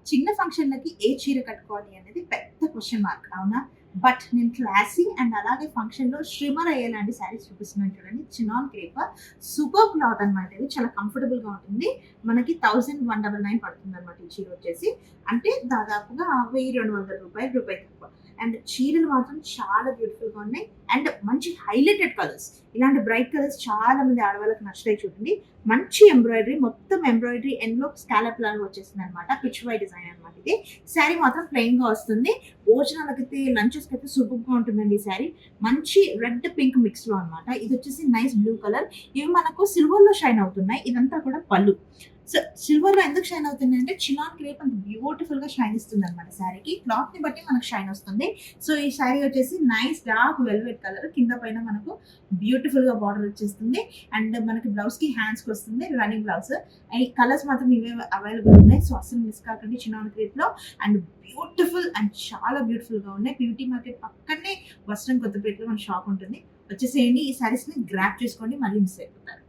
చిన్న ఫంక్షన్లకి ఏ చీర కట్టుకోవాలి అనేది పెద్ద క్వశ్చన్ మార్క్ అవునా? బట్ నేను క్లాసీ అండ్ అలాగే ఫంక్షన్‌లో షిమ్మర్ అయ్యేలాంటి శారీస్ చూపిస్తున్నాను చూడండి. చినాన్ క్రేప్ సూపర్ క్లాత్ అనమాట ఇది. చాలా కంఫర్టబుల్‌గా ఉంటుంది. మనకి 1199 పడుతుందనమాట ఈ చీర వచ్చేసి. అంటే దాదాపుగా రూ. 1200 రూపాయి తక్కువ. అండ్ చీరలు మాత్రం చాలా బ్యూటిఫుల్‌గా ఉన్నాయి. అండ్ మంచి హైలైటెడ్ కలర్స్. ఇలాంటి బ్రైట్ కలర్స్ చాలా మంది ఆడవాళ్ళకి నచ్చుతాయి చూడండి. మంచి ఎంబ్రాయిడరీ, మొత్తం ఎంబ్రాయిడరీ ఎండ్‌లో స్కాలప్ లాగా వచ్చేసిందనమాట. పిచ్ వై డిజైన్ అనమాట ఇది. శారీ మాత్రం ప్లెయిన్‌గా వస్తుంది. భోజనాలకైతే, లంచెస్‌కైతే సూపర్‌గా ఉంటుందండి ఈ శారీ. మంచి రెడ్, పింక్ మిక్స్‌లో అనమాట. ఇదొచ్చేసి నైస్ బ్లూ కలర్. ఇవి మనకు సిల్వర్‌లో షైన్ అవుతున్నాయి. ఇదంతా కూడా పళ్ళు. సో, సిల్వర్‌లో ఎందుకు షైన్ అవుతున్నాయంటే చినాన్ క్రేప్ అంత బ్యూటిఫుల్‌గా షైన్ ఇస్తుందనమాట శారీకి. క్లాత్‌ని బట్టి మనకు షైన్ వస్తుంది. సో, ఈ శారీ వచ్చేసి నైస్ డార్క్ వెల్వెట్ కలర్. కింద పైన మనకు బ్యూటిఫుల్‌గా బార్డర్ వచ్చేస్తుంది. అండ్ మనకి బ్లౌజ్‌కి హ్యాండ్స్‌కి వస్తుంది. Running blouse. ఈ కలర్స్ మాత్రం ఇవే అవైలబుల్ ఉన్నాయి. సో, అస్సలు మిస్ కాకండి చినాన్ క్రేప్‌లో. అండ్ బ్యూటిఫుల్ అండ్ చాలా బ్యూటిఫుల్‌గా ఉన్నాయి. పీవీటీ మార్కెట్ పక్కనే వస్త్రం కొత్తపేటలో మన షాప్ ఉంటుంది. వచ్చేసేయండి. ఈ శారీస్‌ని గ్రాబ్ చేసుకోండి. మళ్ళీ మిస్ అయిపోతారు.